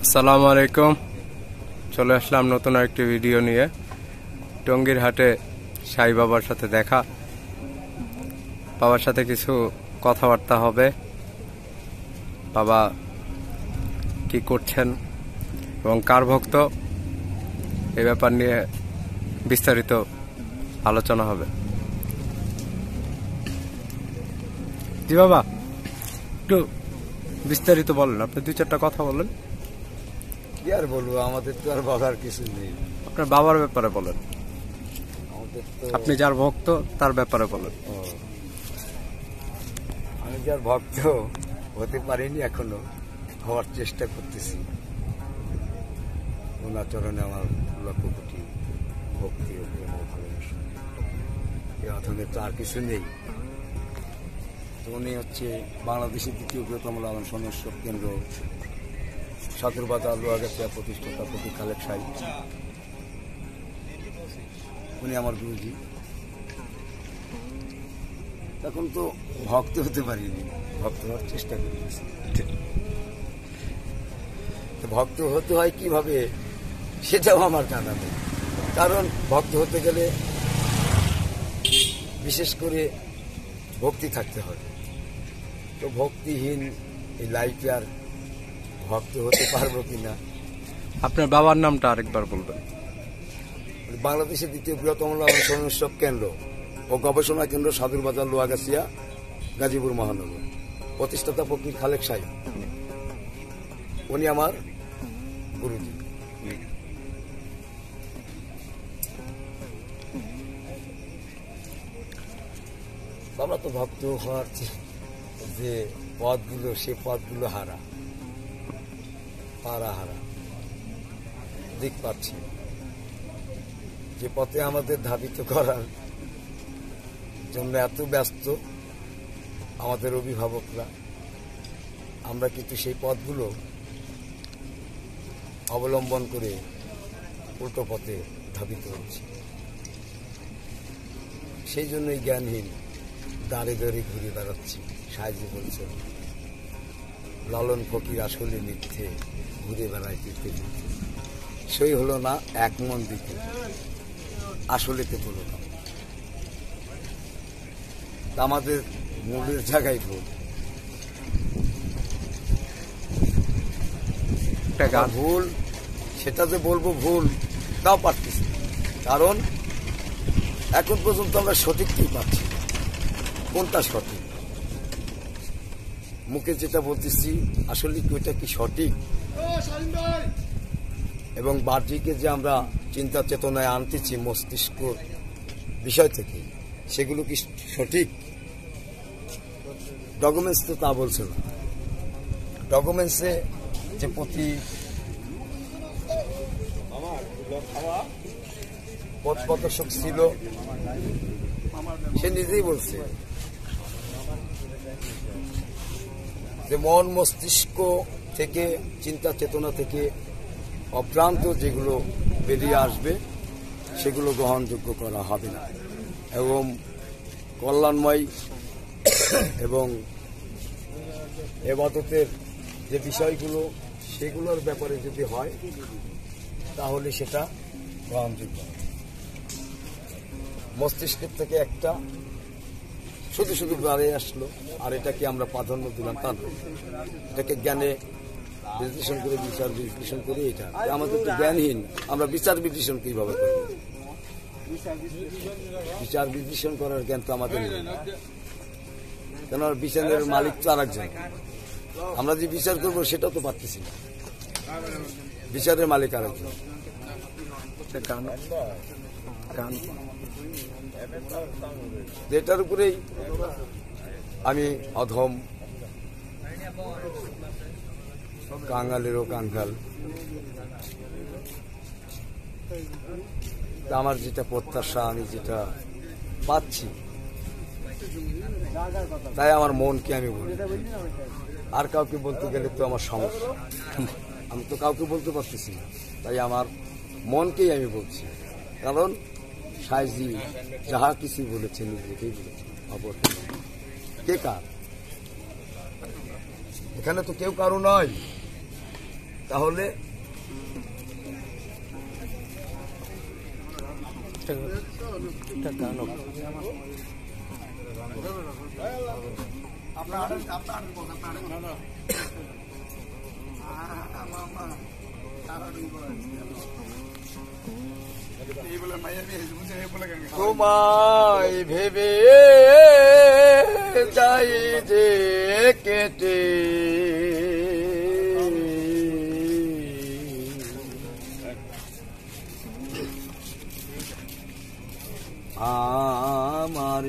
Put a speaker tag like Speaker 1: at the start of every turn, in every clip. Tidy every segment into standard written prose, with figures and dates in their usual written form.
Speaker 1: আসসালামু আলাইকুম। চলে আসলাম নতুন একটি ভিডিও নিয়ে। টঙ্গীর হাটে সাই বাবার সাথে দেখা, বাবার সাথে কিছু কথাবার্তা হবে, বাবা কি করছেন এবং কার ভক্ত, এই ব্যাপার নিয়ে বিস্তারিত আলোচনা হবে। জি বাবা, একটু বিস্তারিত বলেন, আপনি দুই চারটা কথা বলেন।
Speaker 2: কি আর বলবো, আমাদের তো আর বলার কিছু নেই।
Speaker 1: আপনার বাবার ব্যাপারে বলেন, আপনি যার ভক্ত তার ব্যাপারে বলেন।
Speaker 2: আমি যার ভক্ত হতে পারিনি, এখনো হওয়ার চেষ্টা করতেছি। ওনার চরণে আমার লক্ষ কোটি ভক্তি ও প্রেম ও ভালোবাসা। এই অথনে তো আর কিছু নেই। তো উনি হচ্ছে বাংলাদেশের দ্বিতীয় বৃহত্তম লালন সংরক্ষণ কেন্দ্র সাতুরবাজার লোহাগাছিয়া প্রতিষ্ঠাতা ফকির খালেক সাই। উনি আমার গুরুজি। তখন তো ভক্ত হতে পারিনি, ভক্ত হওয়ার চেষ্টা করেছি। ভক্ত হতে হয় কিভাবে সেটাও আমার জানা নেই, কারণ ভক্ত হতে গেলে বিশেষ করে ভক্তি থাকতে হয়। তো ভক্তিহীন এই লাইফে আর ভক্ত হতে পারবো কিনা।
Speaker 1: আপনার বাবার নামটা আরেকবার বলবেন।
Speaker 2: বাংলাদেশের দ্বিতীয় বৃহত্তম লালন সংরক্ষণ কেন্দ্র ও গবেষণা কেন্দ্র সাদুরবাজার লোহাগাছিয়া গাজীপুর মহানগর, প্রতিষ্ঠাতা ফকির খালেক সাই। উনি আমার গুরুজি। আমরা তো ভক্ত হওয়ার যে পথগুলো, সে পথগুলো হারা, পারা হারা দিক পাচ্ছি। যে পথে আমাদের ধাবিত করার জন্য এত ব্যস্ত আমাদের অভিভাবকরা, আমরা কিন্তু সেই পথগুলো অবলম্বন করে উল্টো পথে ধাবিত হচ্ছি। সেই জন্যই জ্ঞানহীন দাঁড়ে দাঁড়িয়ে ঘুরে বেড়াচ্ছি। সাহায্য বলছেন লালন ফকির আসলে মিথ্যে, ঘুরে বেড়ায় দিতে সই হলো না এক মন দিতে, আসলেতে হলো না। আমাদের মূলের জায়গায় ভুল। ভুল সেটা যে বলবো ভুল তাও পারতেছি, কারণ এখন পর্যন্ত আমরা সঠিক কি পাচ্ছি, কোনটা সঠিক। মুখে যেটা বলতেছি আসলে কি ওইটা কি সঠিক, এবং বাহ্যিকে যে আমরা চিন্তা চেতনায় আনতেছি মস্তিষ্ক বিষয় থেকে, সেগুলো কি সঠিক। ডকুমেন্টস তো তা বলছে না। ডকুমেন্টসে যে পথ প্রদর্শক ছিল, সে নিজেই বলছে যে মন মস্তিষ্ক থেকে, চিন্তা চেতনা থেকে অভ্রান্ত যেগুলো বেরিয়ে আসবে সেগুলো গ্রহণযোগ্য করা হবে না, এবং কল্যাণময় এবং ইবাদতের যে বিষয়গুলো সেগুলোর ব্যাপারে যদি হয় তাহলে সেটা গ্রহণযোগ্য। মস্তিষ্কের থেকে একটা শুধু শুধু বাড়ে আসলো, আর এটাকে আমরা প্রাধান্য দিলাম তা নয়। এটাকে জ্ঞানে বিশ্লেষণ করে, বিচার বিশ্লেষণ করে, এটা আমাদের তো জ্ঞানহীন। আমরা বিচার বিশ্লেষণ কিভাবে করব? বিচার বিশ্লেষণ করার জ্ঞান তো আমাদের নেই, কেন বিচারের মালিক তো আর একজন। আমরা যে বিচার করবো সেটাও তো পারতেছি না, বিচারের মালিক আর একজন। যেটার উপরেই আমি অধম, কাঙ্গালেরও কাঙ্গাল। আমার যেটা প্রত্যাশা, আমি যেটা পাচ্ছি, তাই আমার মনকে আমি বলি। আর কাউকে বলতে গেলে তো আমার সমস্যা, আমি তো কাউকে বলতে পারতেছি না, তাই আমার মনকেই আমি বলছি। কারণ সাইজি যাহা কিছু বলেছেন নিজেকেই বলেছেন, অপর কে কার? এখানে তো কেউ কারো নয়। তাহলে তোমায় ভেবে যাই যে কেটে আমার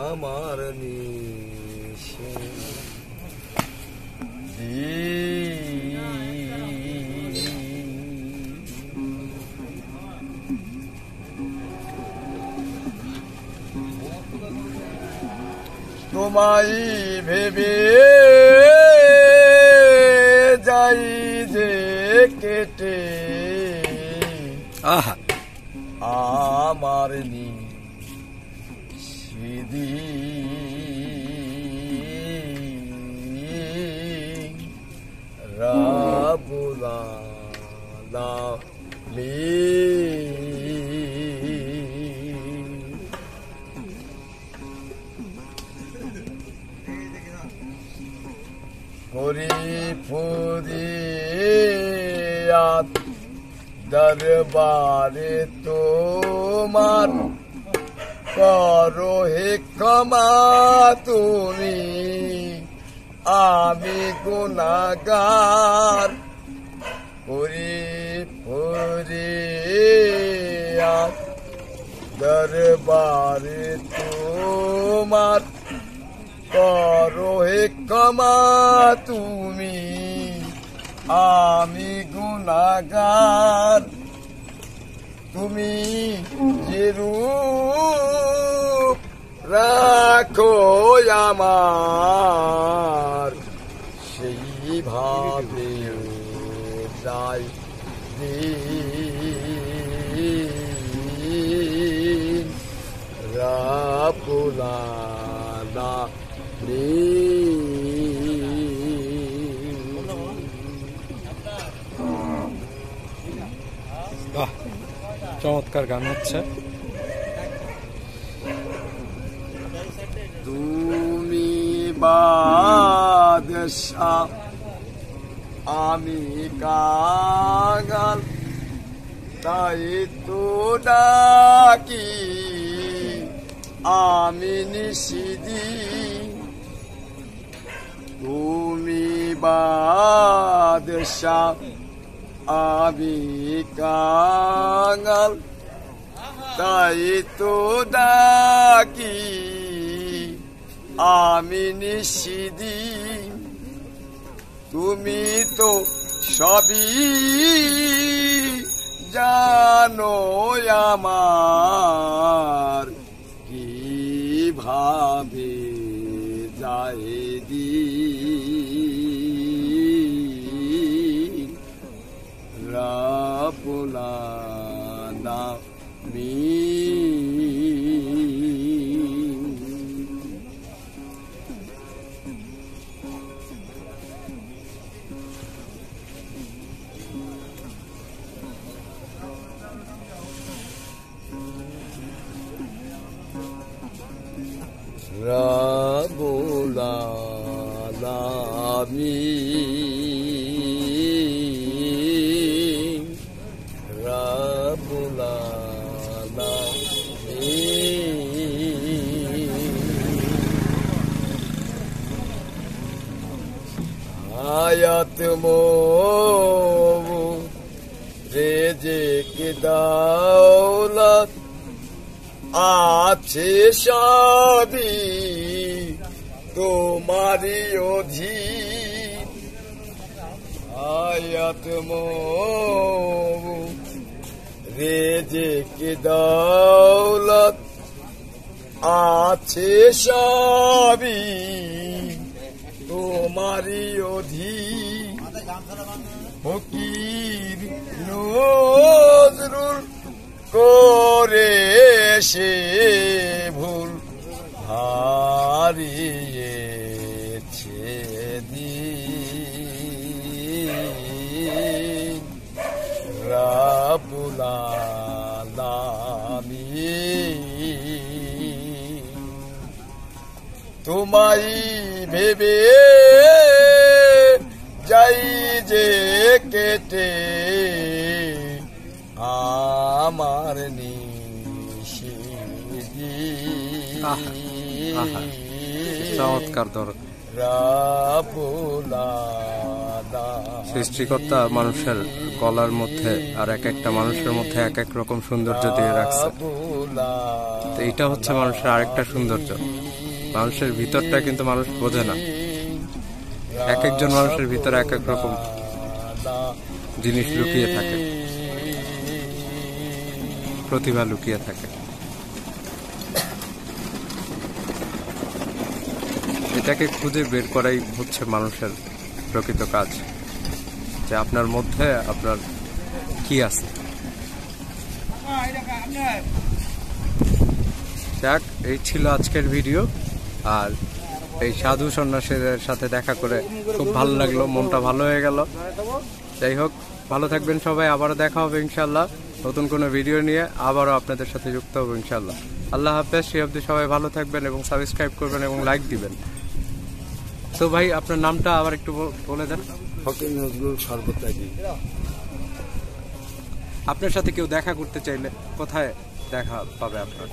Speaker 2: আমার তোমায় ভেবে যাই যে কেটে আমার রাবুলা ফুরি ফুরিয়াত দরবারে তোমার করো হে ক্ষমা তুমি আমি গুনাহগার ফুরি ফুরিয়াত দরবারে তোমার করো হে ক্ষমা তুমি আমি গুনাহগার তুমি যে রূপ রাখো আমার সেইভাবে যাই দিন রাবুলা
Speaker 1: চমৎকার গান হচ্ছে।
Speaker 2: তুমি বাদশাহ আমি কাঙাল তাই তো ডাকি আমি নিশিদিন তুমি বাদশাহ আমি কাঙাল তাই তো ডাকি আমি নিশিদিন তুমি তো সবই জানো আমার কিভাবে যায় দিন রাবুলা Rabbul Alamin, Rabbul Alamin. Ayat mo rezik daulat আছে সবই তোমারই অধীন আয়াত রেজেক দৌলত আছে সবই তোমারই অধীন ফকির নজরুল করে সে ভুল হারিয়েছে দিন রাব্বুল আলামিন তোমায় ভেবে যাই যে কেটে আমার
Speaker 1: চমৎকার দর সৃষ্টিকর্তা মানুষের গলার মধ্যে আর এক একটা মানুষের মধ্যে এক এক রকম সৌন্দর্য দিয়ে রাখছে। তো এইটা হচ্ছে মানুষের আরেকটা সৌন্দর্য। মানুষের ভিতরটা কিন্তু মানুষ বোঝে না। এক একজন মানুষের ভিতরে এক এক রকম জিনিস লুকিয়ে থাকে, প্রতিভা লুকিয়ে থাকে। এটাকে খুঁজে বের করাই হচ্ছে মানুষের প্রকৃত কাজ, যে আপনার মধ্যে আপনার কি আছে। যাক, এই ছিল আজকের ভিডিও। আর এই সাধু সন্ন্যাসীদের সাথে দেখা করে খুব ভালো লাগলো, মনটা ভালো হয়ে গেল। যাই হোক, ভালো থাকবেন সবাই। আবারও দেখা হবে ইনশাল্লাহ নতুন কোনো ভিডিও নিয়ে, আবারও আপনাদের সাথে যুক্ত হবো ইনশাল্লাহ। আল্লাহ হাফেজ। সেই অবধি সবাই ভালো থাকবেন এবং সাবস্ক্রাইব করবেন এবং লাইক দিবেন। তো ভাই, আপনার নামটা আবার একটু বলে দেন।
Speaker 2: ফকির নজরুল সর্বত্যাগী।
Speaker 1: আপনার সাথে কেউ দেখা করতে চাইলে কোথায় দেখা পাবে আপনার?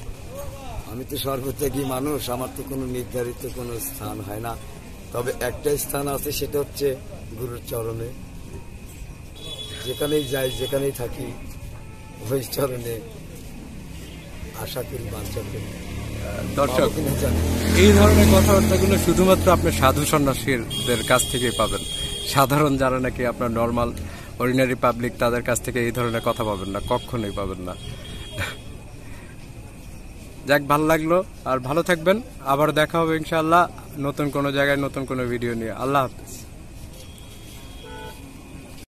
Speaker 2: আমি তো সর্বত্যাগী মানুষ, আমার তো কোনো নির্ধারিত কোনো স্থান হয় না। তবে একটা স্থান আছে, সেটা হচ্ছে গুরুর চরণে। যেখানেই যাই, যেখানেই থাকি, ওই চরণে আশা করি, বাঞ্ছা করি।
Speaker 1: দর্শক, এই ধরনের কথাবার্তাগুলো শুধুমাত্র আপনি সাধু সন্ন্যাসীদের কাছ থেকেই পাবেন। সাধারণ যারা নাকি আপনার নর্মাল অর্ডিনারি পাবলিক, তাদের কাছ থেকে এই ধরনের কথা পাবেন না, কখনোই পাবেন না। যাক, ভালো লাগলো। আর ভালো থাকবেন। আবার দেখা হবে ইনশাআল্লাহ নতুন কোনো জায়গায় নতুন কোনো ভিডিও নিয়ে। আল্লাহ হাফেজ।